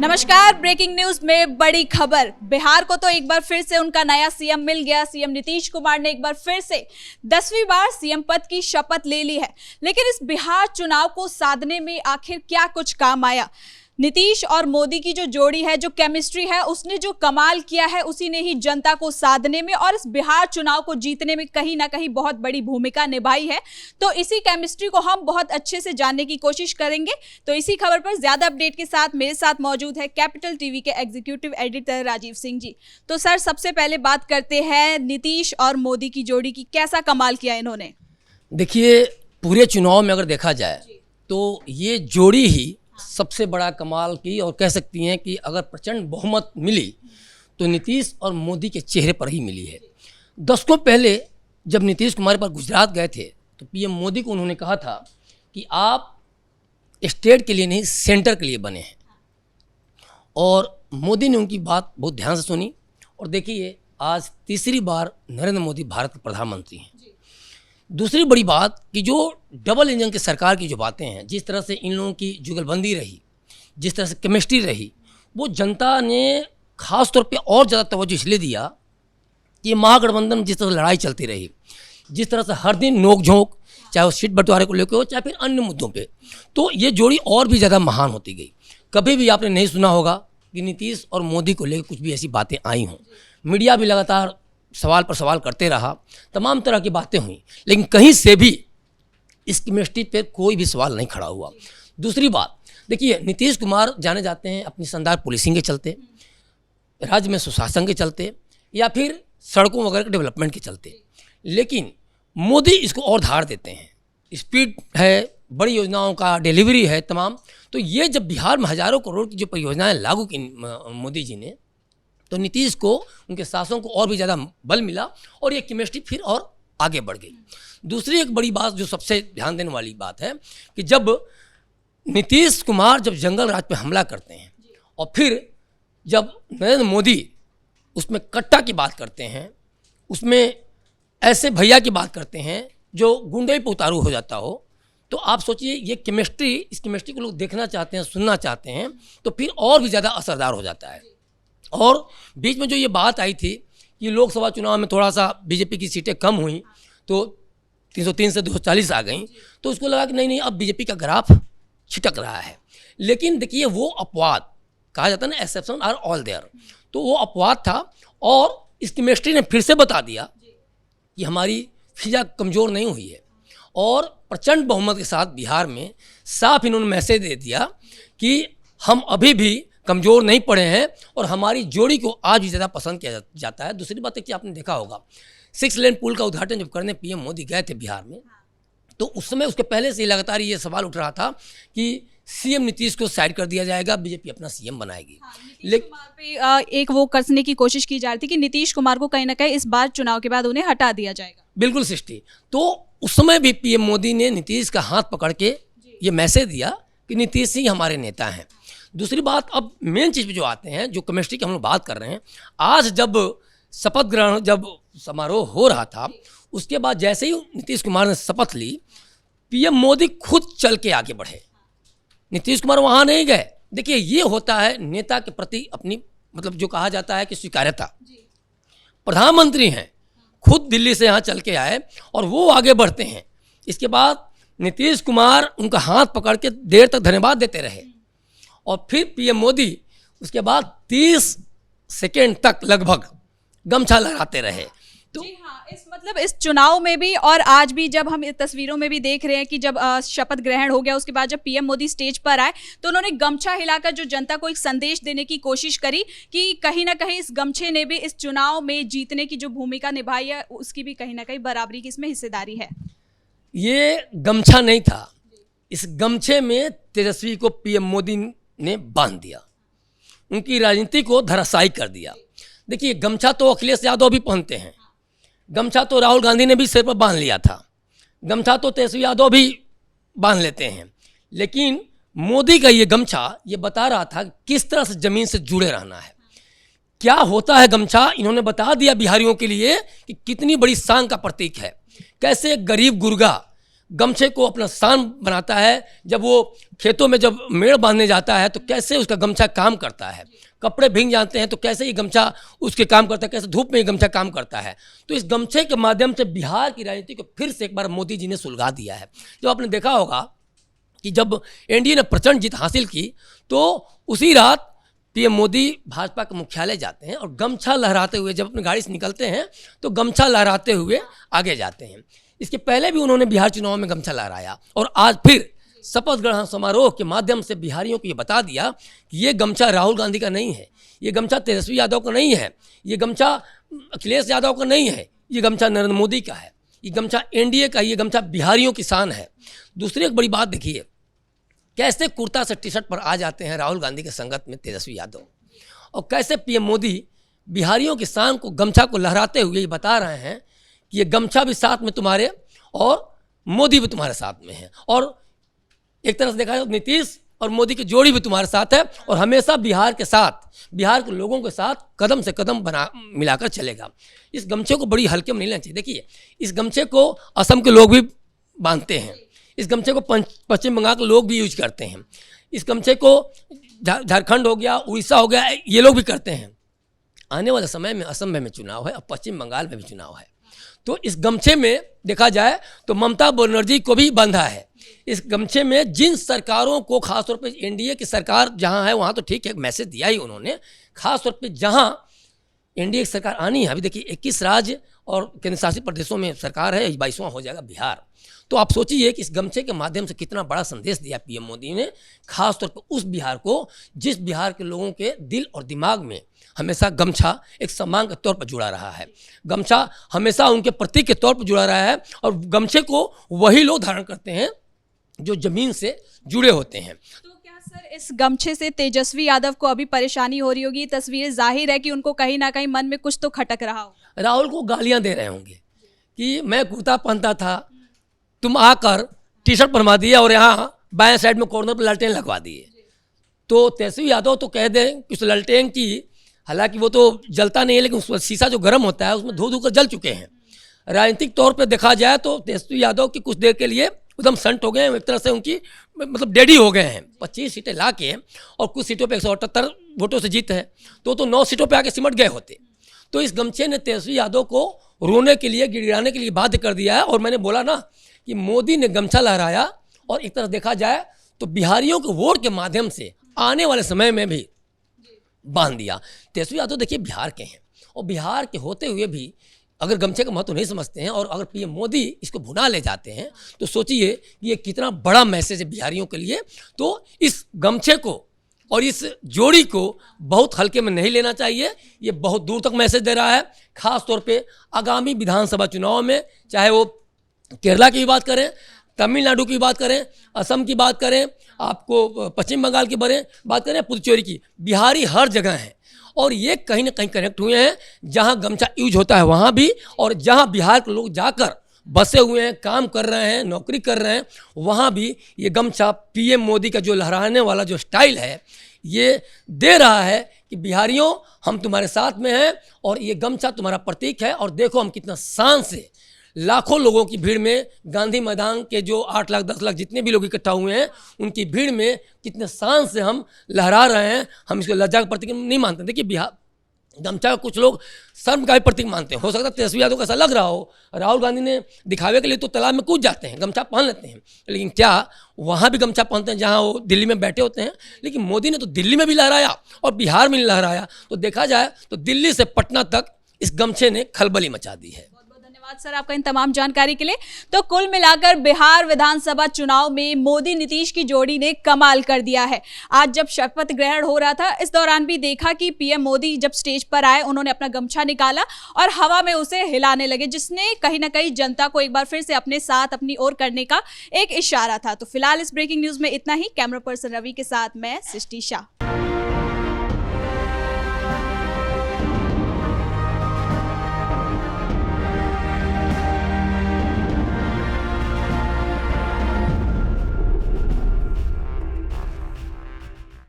नमस्कार। Breaking news में बड़ी खबर। बिहार को तो एक बार फिर से उनका नया सीएम मिल गया। सीएम नीतीश कुमार ने एक बार फिर से 10वीं बार सीएम पद की शपथ ले ली है। लेकिन इस बिहार चुनाव को साधने में आखिर क्या कुछ काम आया? नीतीश और मोदी की जो जोड़ी है, जो केमिस्ट्री है, उसने जो कमाल किया है उसी ने ही जनता को साधने में और इस बिहार चुनाव को जीतने में कहीं ना कहीं बहुत बड़ी भूमिका निभाई है। तो इसी केमिस्ट्री को हम बहुत अच्छे से जानने की कोशिश करेंगे। तो इसी खबर पर ज्यादा अपडेट के साथ मेरे साथ मौजूद है कैपिटल टीवी के एग्जीक्यूटिव एडिटर राजीव सिंह जी। तो सर, सबसे पहले बात करते हैं नीतीश और मोदी की जोड़ी की। कैसा कमाल किया इन्होंने? देखिए, पूरे चुनाव में अगर देखा जाए तो ये जोड़ी ही सबसे बड़ा कमाल की, और कह सकती हैं कि अगर प्रचंड बहुमत मिली तो नीतीश और मोदी के चेहरे पर ही मिली है। दशकों पहले जब नीतीश कुमार पर गुजरात गए थे तो पीएम मोदी को उन्होंने कहा था कि आप स्टेट के लिए नहीं, सेंटर के लिए बने हैं, और मोदी ने उनकी बात बहुत ध्यान से सुनी। और देखिए, आज तीसरी बार नरेंद्र मोदी भारत के प्रधानमंत्री हैं। दूसरी बड़ी बात कि जो डबल इंजन की सरकार की जो बातें हैं, जिस तरह से इन लोगों की जुगलबंदी रही, जिस तरह से केमिस्ट्री रही, वो जनता ने खास तौर पे और ज़्यादा तवज्जो इसलिए दिया कि महागठबंधन जिस तरह से लड़ाई चलती रही, जिस तरह से हर दिन नोक झोंक, चाहे वो सीट बंटवारे को लेकर हो, चाहे फिर अन्य मुद्दों पे, तो ये जोड़ी और भी ज़्यादा महान होती गई। कभी भी आपने नहीं सुना होगा कि नीतीश और मोदी को लेकर कुछ भी ऐसी बातें आई हों। मीडिया भी लगातार सवाल पर सवाल करते रहा, तमाम तरह की बातें हुई, लेकिन कहीं से भी इस केमिस्ट्री पे कोई भी सवाल नहीं खड़ा हुआ। दूसरी बात, देखिए, नीतीश कुमार जाने जाते हैं अपनी शानदार पुलिसिंग के चलते, राज्य में सुशासन के चलते, या फिर सड़कों वगैरह के डेवलपमेंट के चलते। लेकिन मोदी इसको और धार देते हैं, स्पीड है, बड़ी योजनाओं का डिलीवरी है तमाम। तो ये जब बिहार में हज़ारों करोड़ की जो परियोजनाएं लागू की मोदी जी ने, तो नीतीश को, उनके शासन को और भी ज़्यादा बल मिला और ये केमिस्ट्री फिर और आगे बढ़ गई। दूसरी एक बड़ी बात जो सबसे ध्यान देने वाली बात है कि जब नीतीश कुमार जब जंगल राज पे हमला करते हैं और फिर जब नरेंद्र मोदी उसमें कट्टा की बात करते हैं, उसमें ऐसे भैया की बात करते हैं जो गुंडे पे उतारू हो जाता हो, तो आप सोचिए ये केमिस्ट्री, इस केमिस्ट्री को लोग देखना चाहते हैं, सुनना चाहते हैं, तो फिर और भी ज़्यादा असरदार हो जाता है। और बीच में जो ये बात आई थी कि लोकसभा चुनाव में थोड़ा सा बीजेपी की सीटें कम हुई तो 303 से 240 आ गई, तो उसको लगा कि नहीं, अब बीजेपी का ग्राफ छिटक रहा है। लेकिन देखिए, वो अपवाद, कहा जाता है ना, एक्सेप्शन आर ऑल देयर, तो वो अपवाद था। और इस केमिस्ट्री ने फिर से बता दिया कि हमारी फिजा कमज़ोर नहीं हुई है, और प्रचंड बहुमत के साथ बिहार में साफ इन्होंने मैसेज दे दिया कि हम अभी भी कमज़ोर नहीं पड़े हैं और हमारी जोड़ी को आज भी ज़्यादा पसंद किया जाता है। दूसरी बात है कि आपने देखा होगा 6 लेन पुल का उद्घाटन जब करने पीएम मोदी गए थे बिहार में, तो उस समय उसके पहले से ही लगातार ये सवाल उठ रहा था कि सीएम नीतीश को साइड कर दिया जाएगा, बीजेपी अपना सीएम बनाएगी। लेकिन एक वो करने की कोशिश की जा रही थी कि नीतीश कुमार को कहीं ना कहीं इस बार चुनाव के बाद उन्हें हटा दिया जाएगा। बिल्कुल सृष्टि। तो उस समय भी पीएम मोदी ने नीतीश का हाथ पकड़ के ये मैसेज दिया कि नीतीश ही हमारे नेता हैं। दूसरी बात, अब मेन चीज़ पे जो आते हैं, जो केमिस्ट्री की हम लोग बात कर रहे हैं, आज जब शपथ ग्रहण जब समारोह हो रहा था, उसके बाद जैसे ही नीतीश कुमार ने शपथ ली, पीएम मोदी खुद चल के आगे बढ़े। नीतीश कुमार वहाँ नहीं गए। देखिए, ये होता है नेता के प्रति अपनी, मतलब जो कहा जाता है कि स्वीकार्यता। प्रधानमंत्री हैं, खुद दिल्ली से यहाँ चल के आए और वो आगे बढ़ते हैं। इसके बाद नीतीश कुमार उनका हाथ पकड़ के देर तक धन्यवाद देते रहे, और फिर पीएम मोदी उसके बाद 30 सेकेंड तक लगभग गमछा लहराते रहे। तो जी हाँ, इस चुनाव में भी और आज भी जब हम इस तस्वीरों में भी देख रहे हैं कि जब शपथ ग्रहण हो गया, उसके बाद जब पीएम मोदी स्टेज पर आए तो उन्होंने गमछा हिलाकर जो जनता को एक संदेश देने की कोशिश करी कि कहीं ना कहीं इस गमछे ने भी इस चुनाव में जीतने की जो भूमिका निभाई है, उसकी भी कहीं ना कहीं बराबरी की इसमें हिस्सेदारी है। ये गमछा नहीं था, इस गमछे में तेजस्वी को पीएम मोदी ने बांध दिया, उनकी राजनीति को धराशायी कर दिया। देखिए, गमछा तो अखिलेश यादव भी पहनते हैं, गमछा तो राहुल गांधी ने भी सिर पर बांध लिया था, गमछा तो तेजस्वी यादव भी बांध लेते हैं, लेकिन मोदी का ये गमछा ये बता रहा था किस तरह से ज़मीन से जुड़े रहना है, क्या होता है गमछा। इन्होंने बता दिया बिहारियों के लिए कि कितनी बड़ी शान का प्रतीक है, कैसे गरीब गुर्गा गमछे को अपना शान बनाता है। जब वो खेतों में जब मेड़ बांधने जाता है तो कैसे उसका गमछा काम करता है, कपड़े भीग जाते हैं तो कैसे ये गमछा उसके काम करता है, कैसे धूप में ये गमछा काम करता है। तो इस गमछे के माध्यम से बिहार की राजनीति को फिर से एक बार मोदी जी ने सुलगा दिया है। जब आपने देखा होगा कि जब एनडीए ने प्रचंड जीत हासिल की तो उसी रात पीएम मोदी भाजपा के मुख्यालय जाते हैं और गमछा लहराते हुए, जब अपनी गाड़ी से निकलते हैं तो गमछा लहराते हुए आगे जाते हैं। इसके पहले भी उन्होंने बिहार चुनाव में गमछा लहराया और आज फिर शपथ ग्रहण समारोह के माध्यम से बिहारियों को ये बता दिया कि ये गमछा राहुल गांधी का नहीं है, ये गमछा तेजस्वी यादव का नहीं है, ये गमछा अखिलेश यादव का नहीं है, ये गमछा नरेंद्र मोदी का है, ये गमछा एनडीए का, ये गमछा बिहारियों की शान है। दूसरी एक बड़ी बात देखिए, कैसे कुर्ता से टी शर्ट पर आ जाते हैं राहुल गांधी के संगत में तेजस्वी यादव, और कैसे पीएम मोदी बिहारियों की शान को, गमछा को लहराते हुए ये बता रहे हैं कि ये गमछा भी साथ में तुम्हारे और मोदी भी तुम्हारे साथ में है, और एक तरह से देखा जाए तो नीतीश और मोदी की जोड़ी भी तुम्हारे साथ है और हमेशा बिहार के साथ, बिहार के लोगों के साथ कदम से कदम मिलाकर चलेगा। इस गमछे को बड़ी हल्के में नहीं लेना चाहिए। देखिए, इस गमछे को असम के लोग भी बांधते हैं, इस गमछे को पश्चिम बंगाल के लोग भी यूज करते हैं, इस गमछे को झारखंड हो गया, उड़ीसा हो गया, ये लोग भी करते हैं। आने वाले समय में असम में चुनाव है और पश्चिम बंगाल में भी चुनाव है, तो इस गमछे में देखा जाए तो ममता बनर्जी को भी बंधा है। इस गमछे में जिन सरकारों को, खासतौर पे एनडीए की सरकार जहां है वहां तो ठीक है, मैसेज दिया ही उन्होंने, खासतौर पे जहां एनडीए की सरकार आनी है, अभी देखिए 21 राज्य और केंद्र शासित प्रदेशों में सरकार है, 22वां हो जाएगा बिहार। तो आप सोचिए कि इस गमछे के माध्यम से कितना बड़ा संदेश दिया पीएम मोदी ने, खासतौर पर उस बिहार को जिस बिहार के लोगों के दिल और दिमाग में हमेशा गमछा एक सम्मान के तौर पर जुड़ा रहा है, गमछा हमेशा उनके प्रतीक के तौर पर जुड़ा रहा है, और गमछे को वही लोग धारण करते हैं जो जमीन से जुड़े होते हैं। तो क्या सर इस गमछे से तेजस्वी यादव को अभी परेशानी हो रही होगी? तस्वीर जाहिर है कि उनको कहीं ना कहीं मन में कुछ तो खटक रहा होगा। राहुल को गालियां दे रहे होंगे कि मैं कुर्ता पहनता था, तुम आकर टी शर्ट पहनवा दिए और यहाँ बाएं साइड में कॉर्नर पर लालटेन लगवा दिए। तो तेजस्वी यादव तो कह दें कि उस लालटेन की, हालांकि वो तो जलता नहीं है, लेकिन उस शीशा जो गर्म होता है उसमें धो धो कर जल चुके हैं। राजनीतिक तौर पर देखा जाए तो तेजस्वी यादव की कुछ देर के लिए एकदम संट हो गए हैं, एक तरह से उनकी मतलब डेडी हो गए हैं। 25 सीटें ला के और कुछ सीटों पे 178 वोटों से जीत है, तो 9 सीटों पे आके सिमट गए होते। तो इस गमछे ने तेजस्वी यादव को रोने के लिए, गिड़गिड़ाने के लिए बाध्य कर दिया है। और मैंने बोला ना कि मोदी ने गमछा लहराया और एक तरह देखा जाए तो बिहारियों के वोट के माध्यम से आने वाले समय में भी बांध दिया। तेजस्वी यादव देखिए बिहार के हैं, और बिहार के होते हुए भी अगर गमछे का महत्व नहीं समझते हैं और अगर पीएम मोदी इसको भुना ले जाते हैं तो सोचिए कि ये कितना बड़ा मैसेज है बिहारियों के लिए। तो इस गमछे को और इस जोड़ी को बहुत हल्के में नहीं लेना चाहिए, ये बहुत दूर तक मैसेज दे रहा है। खास तौर पे आगामी विधानसभा चुनाव में, चाहे वो केरला की बात करें, तमिलनाडु की बात करें, असम की बात करें, आपको पश्चिम बंगाल की बात करें, पुदुचेरी की, बिहारी हर जगह हैं और ये कहीं ना कहीं कनेक्ट हुए हैं। जहां गमछा यूज होता है वहां भी, और जहां बिहार के लोग जाकर बसे हुए हैं, काम कर रहे हैं, नौकरी कर रहे हैं, वहां भी ये गमछा पीएम मोदी का जो लहराने वाला जो स्टाइल है ये दे रहा है कि बिहारियों हम तुम्हारे साथ में हैं और ये गमछा तुम्हारा प्रतीक है। और देखो हम कितना शान से लाखों लोगों की भीड़ में, गांधी मैदान के जो 8 लाख 10 लाख जितने भी लोग इकट्ठा हुए हैं उनकी भीड़ में कितने शान से हम लहरा रहे हैं। हम इसको लज्जा का प्रतीक नहीं मानते। देखिए बिहार गमछा का कुछ लोग शर्म का भी प्रतीक मानते हैं। हो सकता है तेजस्वी यादव को ऐसा लग रहा हो, राहुल गांधी ने दिखावे के लिए तो तालाब में कूद जाते हैं, गमछा पहन लेते हैं, लेकिन क्या वहाँ भी गमछा पहनते हैं जहाँ वो दिल्ली में बैठे होते हैं? लेकिन मोदी ने तो दिल्ली में भी लहराया और बिहार में लहराया। तो देखा जाए तो दिल्ली से पटना तक इस गमछे ने खलबली मचा दी है। धन्यवाद सर आपका इन तमाम जानकारी के लिए। तो कुल मिलाकर बिहार विधानसभा चुनाव में मोदी नीतीश की जोड़ी ने कमाल कर दिया है। आज जब शपथ ग्रहण हो रहा था, इस दौरान भी देखा कि पीएम मोदी जब स्टेज पर आए, उन्होंने अपना गमछा निकाला और हवा में उसे हिलाने लगे, जिसने कहीं ना कहीं जनता को एक बार फिर से अपने साथ, अपनी ओर करने का एक इशारा था। तो फिलहाल इस ब्रेकिंग न्यूज में इतना ही। कैमरा पर्सन रवि के साथ मैं सृष्टि शाह।